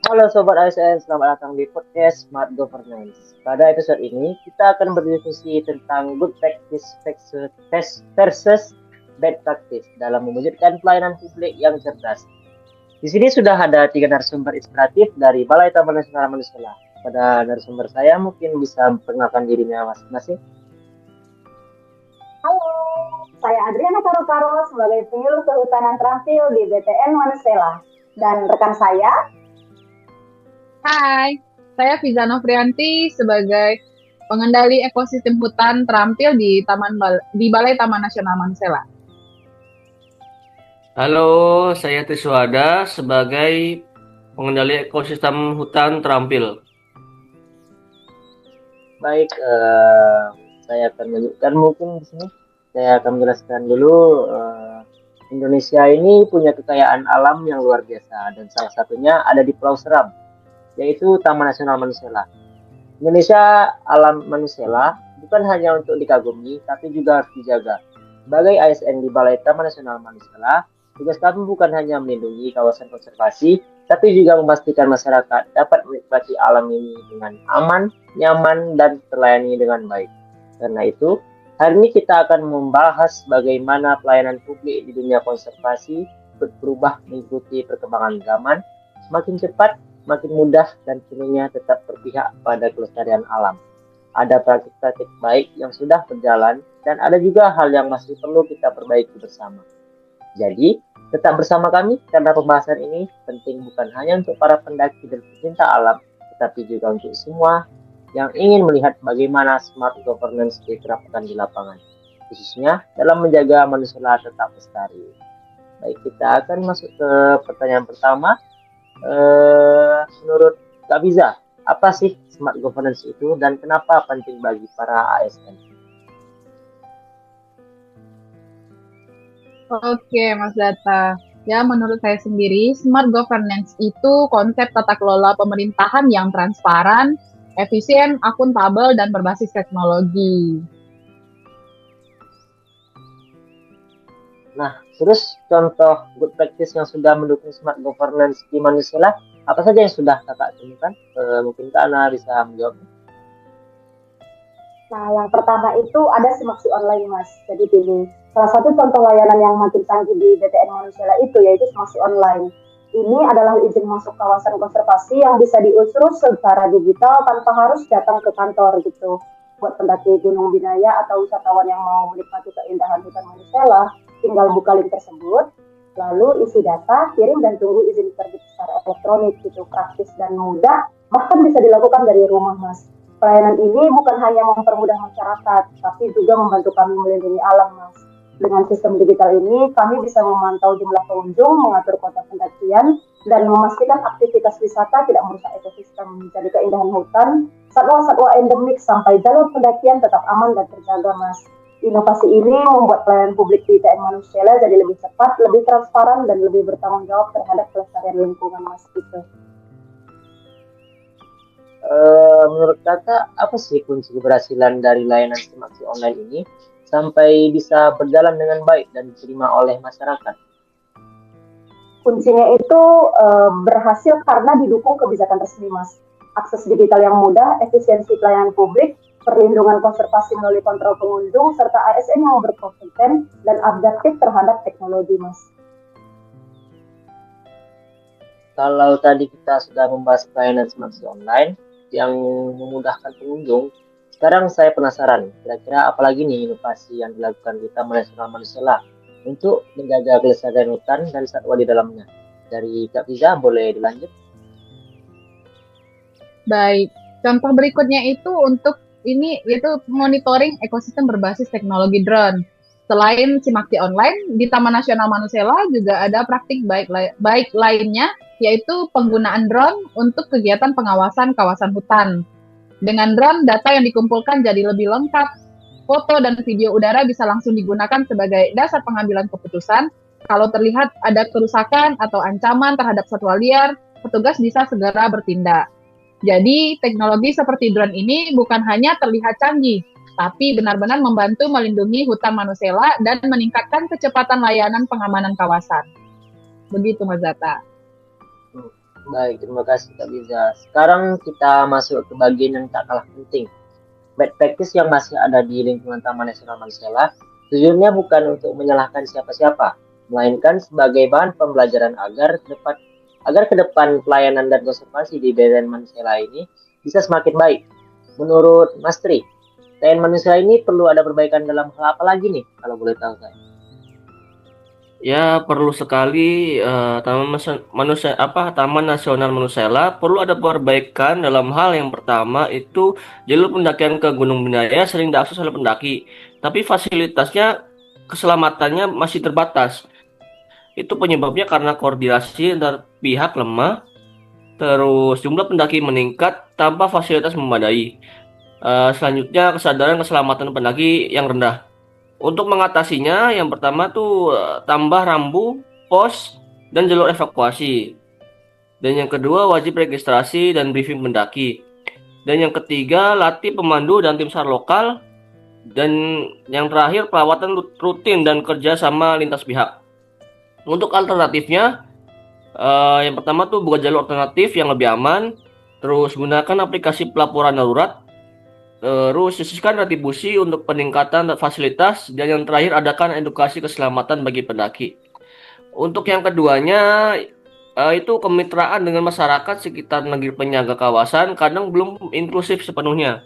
Halo Sobat ASN, selamat datang di podcast Smart Governance. Pada episode ini, kita akan berdiskusi tentang good practice versus bad practice dalam mewujudkan pelayanan publik yang cerdas. Di sini sudah ada tiga narasumber inspiratif dari Balai Taman Nasional Manusia. Pada narasumber saya mungkin bisa memperkenalkan dirinya masing-masing. Halo, saya Adriana Karo sebagai penyuluh kehutanan terampil di BTN Manusela. Dan rekan saya, Hai, saya Fiza Novrianti sebagai pengendali ekosistem hutan terampil di Balai Taman Nasional Mansela. Halo, saya Triswada sebagai pengendali ekosistem hutan terampil. Baik, saya akan menunjukkan mungkin di sini. Saya akan menjelaskan dulu. Indonesia ini punya kekayaan alam yang luar biasa dan salah satunya ada di Pulau Seram, yaitu Taman Nasional Manusela. Indonesia alam Manusela bukan hanya untuk dikagumi, tapi juga harus dijaga. Sebagai ASN di Balai Taman Nasional Manusela, tugas kami bukan hanya melindungi kawasan konservasi, tapi juga memastikan masyarakat dapat menikmati alam ini dengan aman, nyaman, dan terlayani dengan baik. Karena itu, hari ini kita akan membahas bagaimana pelayanan publik di dunia konservasi berubah mengikuti perkembangan zaman, semakin cepat, makin mudah, dan tentunya tetap berpihak pada kelestarian alam. Ada praktik-praktik baik yang sudah berjalan, dan ada juga hal yang masih perlu kita perbaiki bersama. Jadi, tetap bersama kami karena pembahasan ini penting bukan hanya untuk para pendaki dan pecinta alam, tetapi juga untuk semua yang ingin melihat bagaimana smart governance diterapkan di lapangan, khususnya dalam menjaga manusia tetap lestari. Baik, kita akan masuk ke pertanyaan pertama. Menurut Kak Biza, apa sih smart governance itu dan kenapa penting bagi para ASN? Oke, Mas Data. Ya, menurut saya sendiri, smart governance itu konsep tata kelola pemerintahan yang transparan, efisien, akuntabel, dan berbasis teknologi. Nah, terus contoh good practice yang sudah mendukung smart governance di manusia lah, apa saja yang sudah kakak temukan? Mungkin Kak Ana bisa menjawab. nah yang pertama itu ada simaksi online mas. Jadi ini salah satu contoh layanan yang makin canggih di BTN Manusela itu yaitu simaksi online. Ini adalah izin masuk kawasan konservasi yang bisa diurus secara digital tanpa harus datang ke kantor gitu. Buat pendaki Gunung Binaya atau wisatawan yang mau menikmati keindahan hutan Manusela, tinggal buka link tersebut, lalu isi data, kirim dan tunggu izin terbit secara elektronik gitu, praktis dan mudah, bahkan bisa dilakukan dari rumah mas. Pelayanan ini bukan hanya mempermudah masyarakat, tapi juga membantu kami melindungi alam mas. Dengan sistem digital ini, kami bisa memantau jumlah pengunjung, mengatur kota pendakian, dan memastikan aktivitas wisata tidak merusak ekosistem. Jadi keindahan hutan, satwa-satwa endemik sampai jalur pendakian tetap aman dan terjaga mas. Inovasi ini membuat pelayanan publik di TN Manusela jadi lebih cepat, lebih transparan, dan lebih bertanggung jawab terhadap kelestarian lingkungan mas gitu. Menurut kakak, apa sih kunci keberhasilan dari layanan simaksi online ini sampai bisa berjalan dengan baik dan diterima oleh masyarakat? Kuncinya itu berhasil karena didukung kebijakan resmi mas. Akses digital yang mudah, efisiensi pelayanan publik, perlindungan konservasi melalui kontrol pengunjung, serta ASN yang berkompeten dan adaptif terhadap teknologi mas. Kalau tadi kita sudah membahas pelayanan simaksi online yang memudahkan pengunjung, sekarang saya penasaran, kira-kira apalagi nih inovasi yang dilakukan di Taman Nasional Manusela untuk menjaga kelestarian hutan dan satwa di dalamnya. Dari Kak Fiza, boleh dilanjut? Baik, contoh berikutnya itu untuk ini yaitu monitoring ekosistem berbasis teknologi drone. Selain simaksi online, di Taman Nasional Manusela juga ada praktik baik lainnya, yaitu penggunaan drone untuk kegiatan pengawasan kawasan hutan. Dengan drone, data yang dikumpulkan jadi lebih lengkap. Foto dan video udara bisa langsung digunakan sebagai dasar pengambilan keputusan. Kalau terlihat ada kerusakan atau ancaman terhadap satwa liar, petugas bisa segera bertindak. Jadi, teknologi seperti drone ini bukan hanya terlihat canggih, tapi benar-benar membantu melindungi hutan Manusela dan meningkatkan kecepatan layanan pengamanan kawasan. Begitu, Mas Zata. Baik, terima kasih Kak Biza. Sekarang kita masuk ke bagian yang tak kalah penting. Bad practice yang masih ada di lingkungan Taman Nasional Mansela, tujuannya bukan untuk menyalahkan siapa-siapa, melainkan sebagai bahan pembelajaran agar ke depan pelayanan dan konservasi di BTN Mansela ini bisa semakin baik. Menurut Mas Tri, BTN Mansela ini perlu ada perbaikan dalam hal apa lagi nih, kalau boleh tahu saya? Ya, perlu sekali Taman Nasional Manusela perlu ada perbaikan dalam hal yang pertama itu jalur pendakian ke Gunung Binaya sering diakses oleh pendaki, tapi fasilitasnya keselamatannya masih terbatas. Itu penyebabnya karena koordinasi antar pihak lemah, terus jumlah pendaki meningkat tanpa fasilitas memadai. Selanjutnya kesadaran keselamatan pendaki yang rendah. Untuk mengatasinya, yang pertama tuh tambah rambu, pos, dan jalur evakuasi. Dan yang kedua wajib registrasi dan briefing pendaki. Dan yang ketiga latih pemandu dan tim SAR lokal. Dan yang terakhir perawatan rutin dan kerja sama lintas pihak. Untuk alternatifnya, yang pertama tuh buat jalur alternatif yang lebih aman. Terus gunakan aplikasi pelaporan darurat. Terus sisihkan retribusi untuk peningkatan fasilitas, dan yang terakhir adakan edukasi keselamatan bagi pendaki. Untuk yang keduanya itu kemitraan dengan masyarakat sekitar negeri penyangga kawasan kadang belum inklusif sepenuhnya.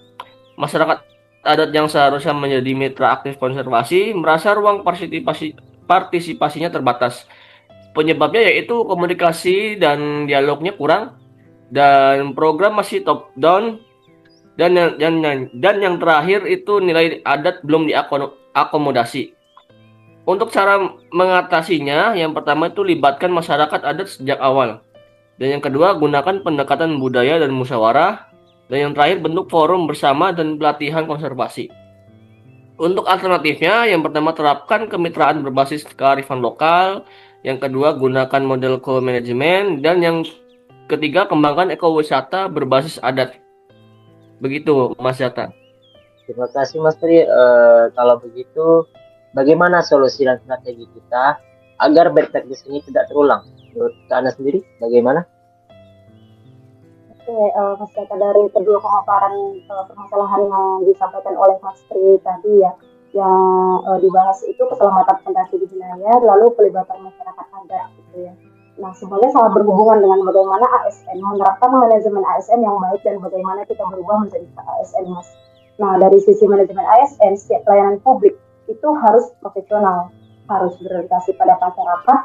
Masyarakat adat yang seharusnya menjadi mitra aktif konservasi merasa ruang partisipasinya terbatas. Penyebabnya yaitu komunikasi dan dialognya kurang, dan program masih top down. Dan yang terakhir itu nilai adat belum diakomodasi. Untuk cara mengatasinya, yang pertama itu libatkan masyarakat adat sejak awal. Dan yang kedua, gunakan pendekatan budaya dan musyawarah. Dan yang terakhir, bentuk forum bersama dan pelatihan konservasi. Untuk alternatifnya, yang pertama terapkan kemitraan berbasis kearifan lokal. Yang kedua, gunakan model co-management. Dan yang ketiga, kembangkan ekowisata berbasis adat. Begitu, Mas Yata. Terima kasih Mas Tri. Kalau begitu, bagaimana solusi dan strategi kita agar bad practice ini tidak terulang? Menurut Kak Ana sendiri, bagaimana? Oke, Mas Data, dari kedua pemaparan permasalahan yang disampaikan oleh Mas Tri tadi ya, yang dibahas itu keselamatan pendaki di wilayah, lalu pelibatan masyarakat adat gitu ya. Nah, sebenarnya sangat berhubungan dengan bagaimana ASN menerapkan manajemen ASN yang baik dan bagaimana kita berubah menjadi ASN, Mas. Nah, dari sisi manajemen ASN, setiap pelayanan publik itu harus profesional, harus berorientasi pada masyarakat,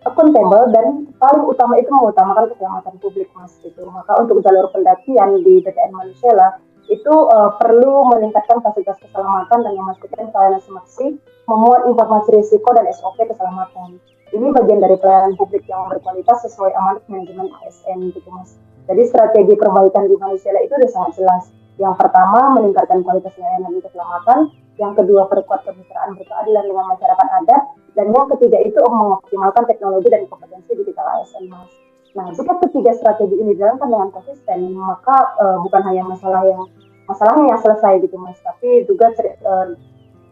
akuntabel, dan paling utama itu mengutamakan keselamatan publik, Mas. Gitu. Maka untuk jalur pendakian di BTN Manusela itu perlu meningkatkan fasilitas keselamatan dan memastikan pelayanan semeksi, memuat informasi risiko dan SOP keselamatan. Ini bagian dari pelayanan publik yang berkualitas sesuai amanat manajemen ASN gitu, Mas. Jadi strategi perbaikan di Manusela itu sudah sangat jelas. Yang pertama, meningkatkan kualitas layanan dan keselamatan. Yang kedua, perkuat kemitraan berkeadilan dengan masyarakat adat. Dan yang ketiga itu mengoptimalkan teknologi dan kompetensi digital ASN, Mas. Nah, jika ketiga strategi ini dijalankan dengan konsisten, maka bukan hanya masalahnya yang selesai gitu, Mas, tapi juga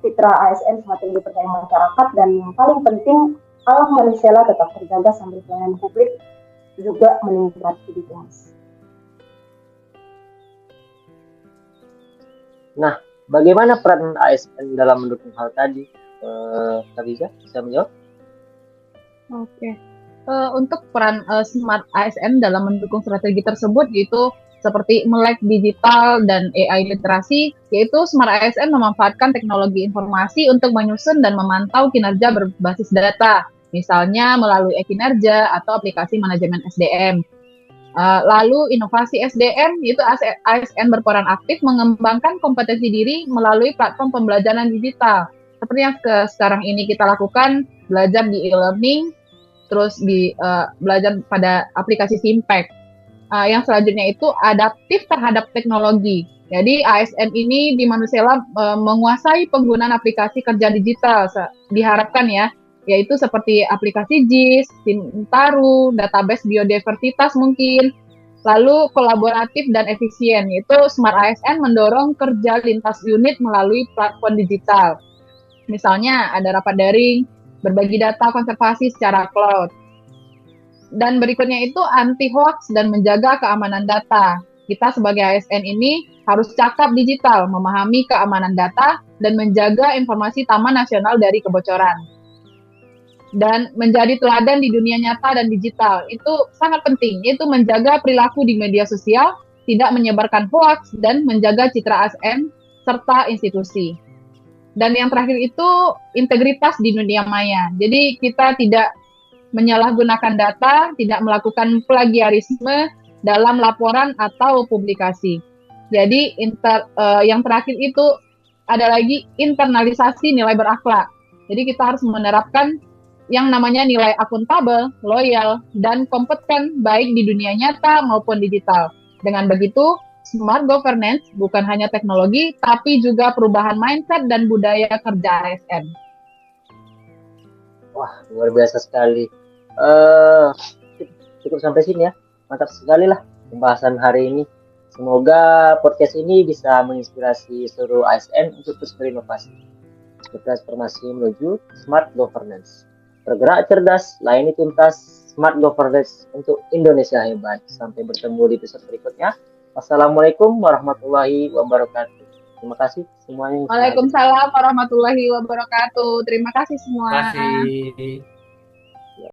citra ASN semakin dipercaya masyarakat, dan yang paling penting alam Manusela tetap terjaga sambil pelayanan publik juga meningkat gitu, Mas. Nah, bagaimana peran ASN dalam mendukung hal tadi? Kak Biza, bisa menjawab? Oke. Untuk peran Smart ASN dalam mendukung strategi tersebut yaitu seperti melek digital dan AI literasi, yaitu Smart ASN memanfaatkan teknologi informasi untuk menyusun dan memantau kinerja berbasis data, misalnya melalui e-kinerja atau aplikasi manajemen SDM. Lalu inovasi SDM, yaitu ASN berperan aktif mengembangkan kompetensi diri melalui platform pembelajaran digital. Seperti yang sekarang ini kita lakukan, belajar di e-learning, terus belajar pada aplikasi Simpek. Yang selanjutnya itu adaptif terhadap teknologi. Jadi ASN ini di Manusela menguasai penggunaan aplikasi kerja digital, diharapkan ya, yaitu seperti aplikasi JIS, Sintaru, database biodiversitas mungkin, lalu kolaboratif dan efisien, yaitu Smart ASN mendorong kerja lintas unit melalui platform digital. Misalnya ada rapat daring, berbagi data konservasi secara cloud. Dan berikutnya itu anti hoax dan menjaga keamanan data. Kita sebagai ASN ini harus cakap digital, memahami keamanan data, dan menjaga informasi Taman Nasional dari kebocoran. Dan menjadi teladan di dunia nyata dan digital. Itu sangat penting, yaitu menjaga perilaku di media sosial, tidak menyebarkan hoax, dan menjaga citra ASN serta institusi. Dan yang terakhir itu integritas di dunia maya. Jadi kita tidak menyalahgunakan data, tidak melakukan plagiarisme dalam laporan atau publikasi. Jadi yang terakhir itu ada lagi internalisasi nilai berakhlak. Jadi kita harus menerapkan yang namanya nilai akuntabel, loyal, dan kompeten baik di dunia nyata maupun digital. Dengan begitu, smart governance bukan hanya teknologi, tapi juga perubahan mindset dan budaya kerja ASN. Wah, luar biasa sekali. Cukup sampai sini ya. Mantap sekali lah pembahasan hari ini. Semoga podcast ini bisa menginspirasi seluruh ASN untuk terus berinovasi, bertransformasi menuju smart governance. Bergerak cerdas, layani tuntas, smart governance untuk Indonesia hebat. Sampai bertemu di episode berikutnya. Wassalamualaikum warahmatullahi wabarakatuh. Terima kasih semuanya. Waalaikumsalam warahmatullahi wabarakatuh. Terima kasih semua. Terima kasih.